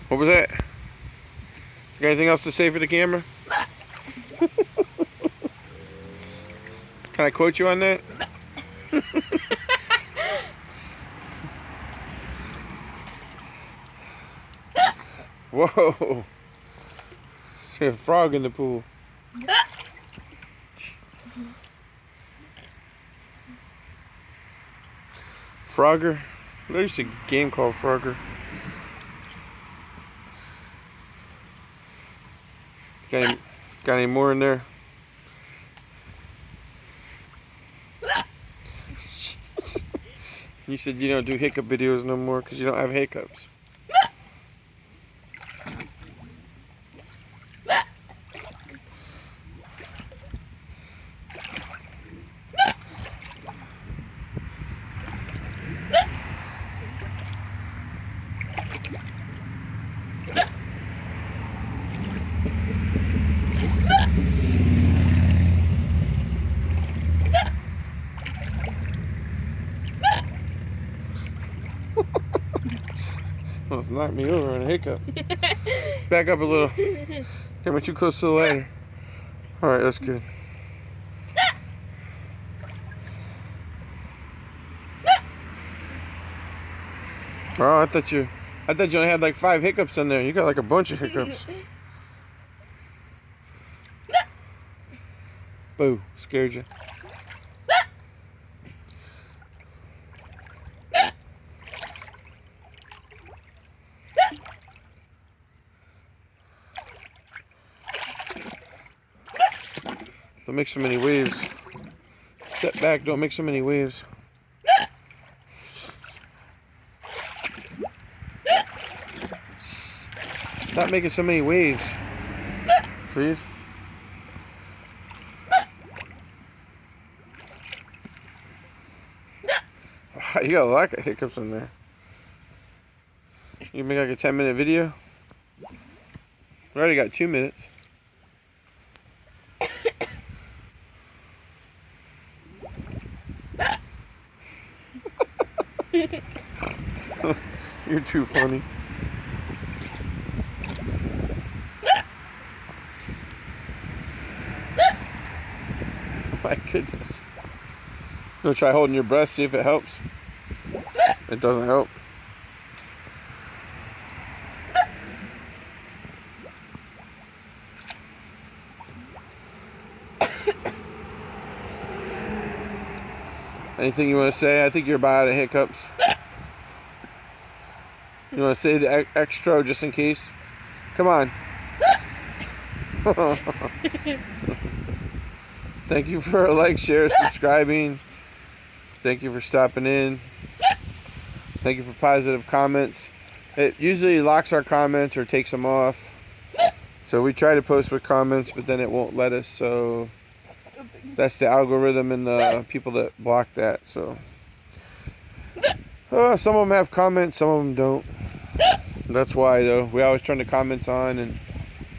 What was that? Got anything else to say for the camera? Can I quote you on that? Whoa! See a frog in the pool. Frogger? There's a game called Frogger. Got any more in there? You said you don't do hiccup videos no more because you don't have hiccups. Almost knocked me over on a hiccup. Back up a little. Getting too close to the ladder. Alright, that's good. Oh, I thought you only had like 5 hiccups in there. You got like a bunch of hiccups. Boo, scared you. Don't make so many waves. Step back, don't make so many waves. Stop making so many waves. Please. You got a lot of hiccups in there. You make like a 10-minute video? We already got 2 minutes. You're too funny. My goodness. You gonna try holding your breath, see if it helps? It doesn't help. Anything you want to say? I think you're about out of hiccups. You want to say the extra just in case? Come on. Thank you for a like, share, subscribing. Thank you for stopping in. Thank you for positive comments. It usually locks our comments or takes them off. So we try to post with comments, but then it won't let us. So that's the algorithm and the people that block that. So some of them have comments, some of them don't. That's why, though, we always turn the comments on, and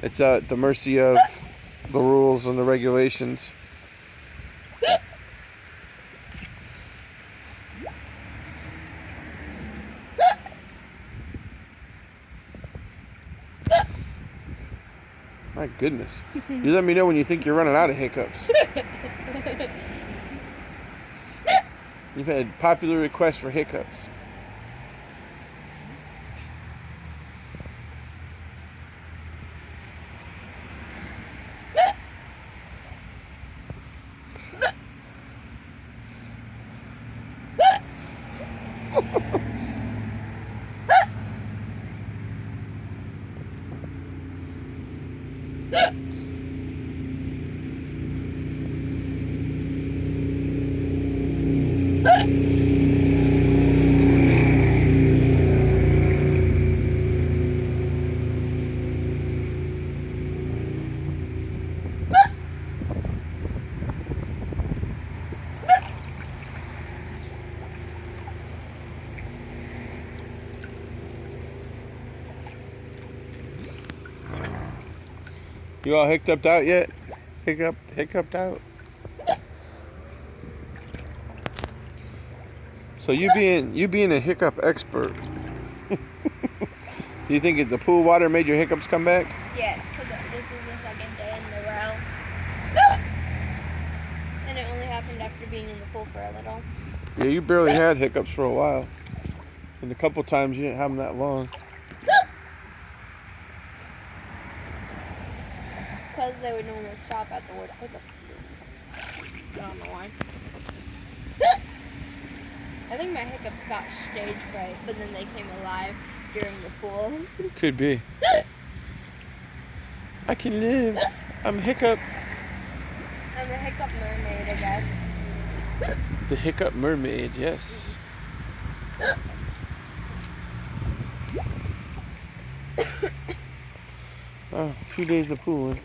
it's at the mercy of the rules and the regulations. My goodness. You let me know when you think you're running out of hiccups. You've had popular requests for hiccups. You all hiccuped out yet? Hiccuped out? So you being a hiccup expert, Do you think the pool water made your hiccups come back? Yes, because this is the second day in a row. And it only happened after being in the pool for a little. Yeah, you barely had hiccups for a while. And a couple times you didn't have them that long. Because they would normally stop at the word hiccup. I don't know why. I think my hiccups got stage fright, but then they came alive during the pool. Could be. I can live. I'm a hiccup. I'm a hiccup mermaid, I guess. The hiccup mermaid, yes. Oh, 2 days of pooling.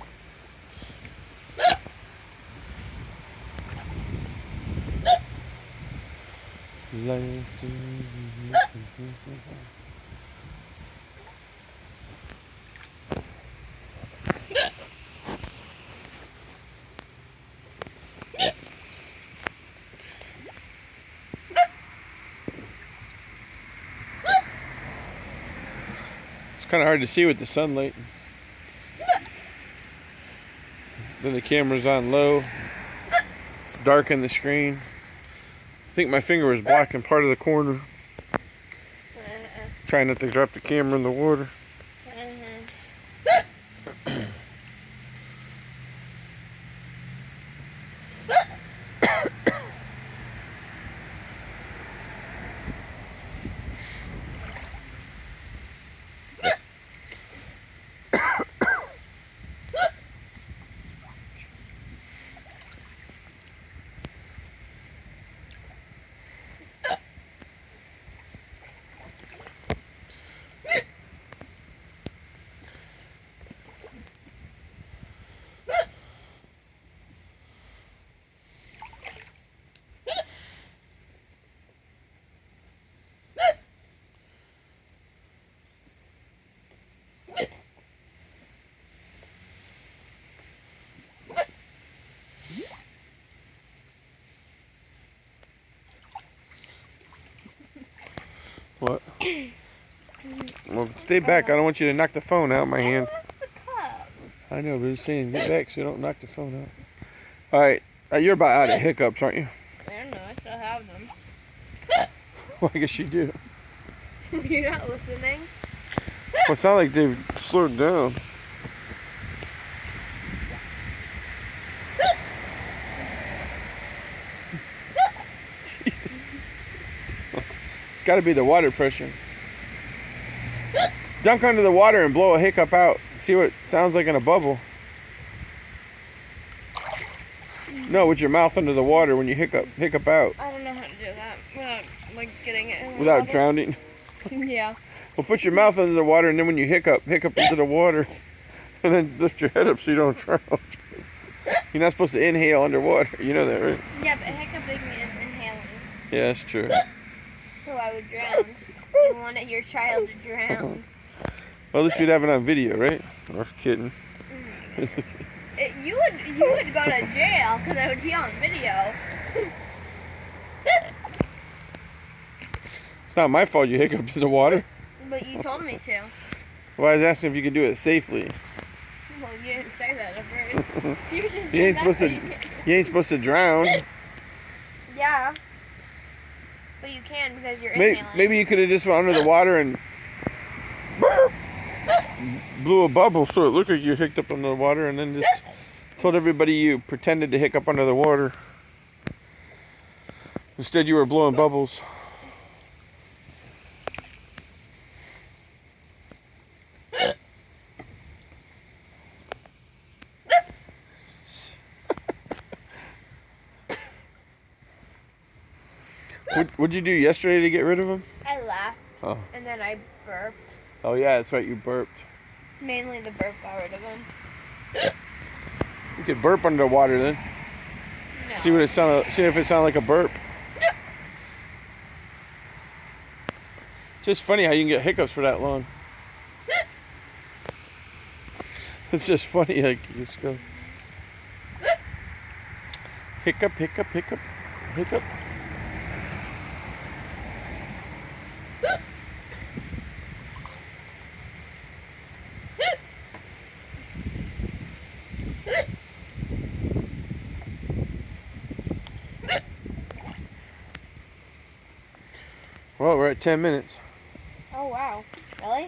It's kind of hard to see with the sunlight. Then the camera's on low. It's dark in the screen. I think my finger was blocking part of the corner. Trying not to drop the camera in the water. What? Well, stay back. I don't want you to knock the phone out of my hand. That's the cup. I know, but he's saying get back so you don't knock the phone out. All right. You're about out of hiccups, aren't you? I don't know. I still have them. Well, I guess you do. You're not listening? Well, it's not like they've slowed down. Jesus. Got to be the water pressure. Dunk under the water and blow a hiccup out. See what it sounds like in a bubble. No, with your mouth under the water when you hiccup out. I don't know how to do that without, like, getting it in the Without bottle. drowning. Yeah. Well, put your mouth under the water, and then when you hiccup into the water, and then lift your head up so you don't drown. You're not supposed to inhale underwater. You know that, right? Yeah, but hiccuping is inhaling. Yeah, that's true. So I would drown. You wanted your child to drown. Well, at least we'd have it on video, right? I was kidding. You would go to jail because I would be on video. It's not my fault you hiccuped in the water. But you told me to. Well, I was asking if you could do it safely. Well, you didn't say that at first. You're just You ain't supposed to drown. Yeah. But you can because you're inhaling. Maybe you could have just went under the water and blew a bubble so it looked like you hiccuped under the water, and then just told everybody you pretended to hiccup under the water. Instead, you were blowing bubbles. What'd you do yesterday to get rid of them? I laughed. Oh. And then I burped. Oh yeah, that's right. You burped. Mainly the burp got rid of them. You could burp underwater then. No. See what it sounded. See if it sounded like a burp. It's just funny how you can get hiccups for that long. It's just funny, like you just go hiccup, hiccup, hiccup, hiccup. Oh, we're at 10 minutes. Oh wow. Really?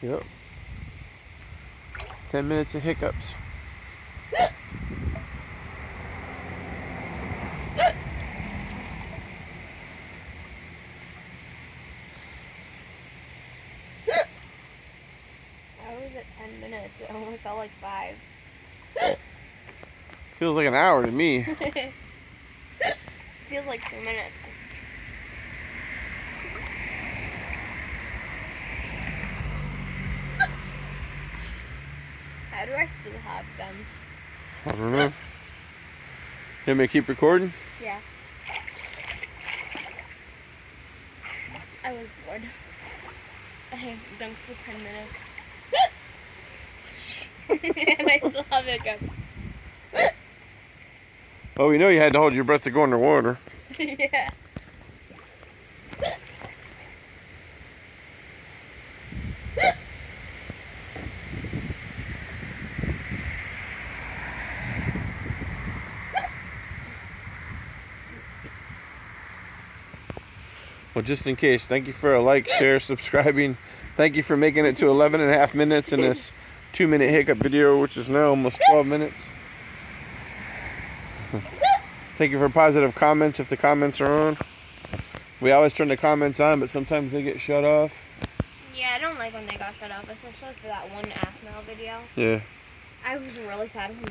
Yep. 10 minutes of hiccups. I was at 10 minutes. It only felt like 5. Feels like an hour to me. Feels like 2 minutes. How do I still have them? I don't know. You want me to keep recording? Yeah. I was bored. I dunked for 10 minutes. And I still have hiccups. Oh, we know you had to hold your breath to go underwater. Yeah. Well, just in case, thank you for a like, share, subscribing. Thank you for making it to 11 and a half minutes in this 2-minute hiccup video, which is now almost 12 minutes. Thank you for positive comments if the comments are on. We always turn the comments on, but sometimes they get shut off. Yeah, I don't like when they got shut off, especially for that one Athmail video. Yeah. I was really sad when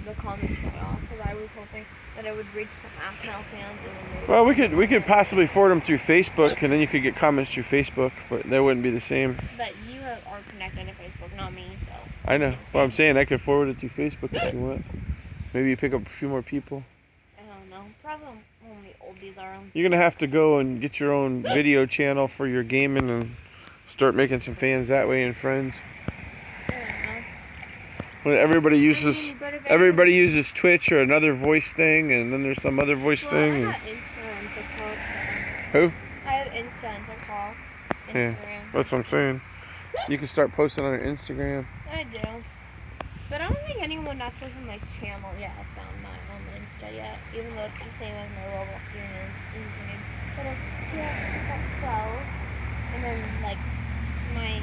the comments shut off because I was hoping that it would reach some Athmail fans. And Well, we could possibly forward them through Facebook, and then you could get comments through Facebook, but that wouldn't be the same. But you are connected to Facebook, not me, so. I know. Well, I'm saying I could forward it through Facebook if you want. Maybe you pick up a few more people. I don't know. Probably only oldies are on. You're gonna have to go and get your own video channel for your gaming and start making some fans that way and friends. I don't know. When everybody uses Twitch or another voice thing, and then there's some other voice Well, thing. I And... got Insta and TikTok, so. Who? I have Insta and TikTok. Yeah, Instagram. that's what I'm saying. You can start posting on your Instagram. I do. But I don't think anyone actually from my channel yet has found my on Insta yet, even though it's the same as my Roblox username. But it's TikTok12, and then like my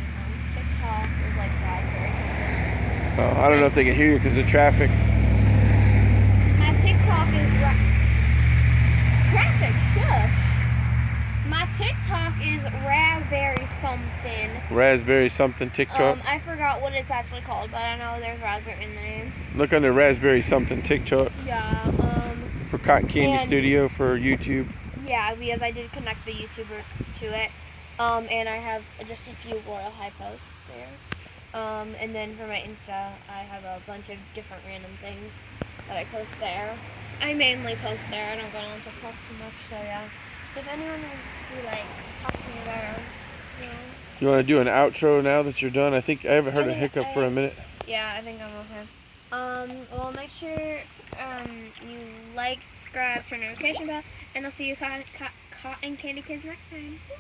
TikTok is like raspberry something. I don't know if they can hear you because of traffic. My TikTok is traffic. Shush. My TikTok is raspberry something. Raspberry something TikTok. I forgot what it's actually called, but I know there's raspberry in the name. Look under Raspberry something TikTok. Yeah. For Cotton Candy and- Studio for YouTube. Yeah, because I did connect the YouTuber to it. And I have just a few Royal High posts there. And then for my Insta, I have a bunch of different random things that I post there. I mainly post there. I don't go on TikTok too much, so yeah. So if anyone wants to like talk to me there, you know. You want to do an outro now that you're done? I think I haven't heard a hiccup for a minute. Yeah, I think I'm okay. Well, make sure you like, subscribe, turn notification bell, and I'll see you cotton candy kids next time. Bye.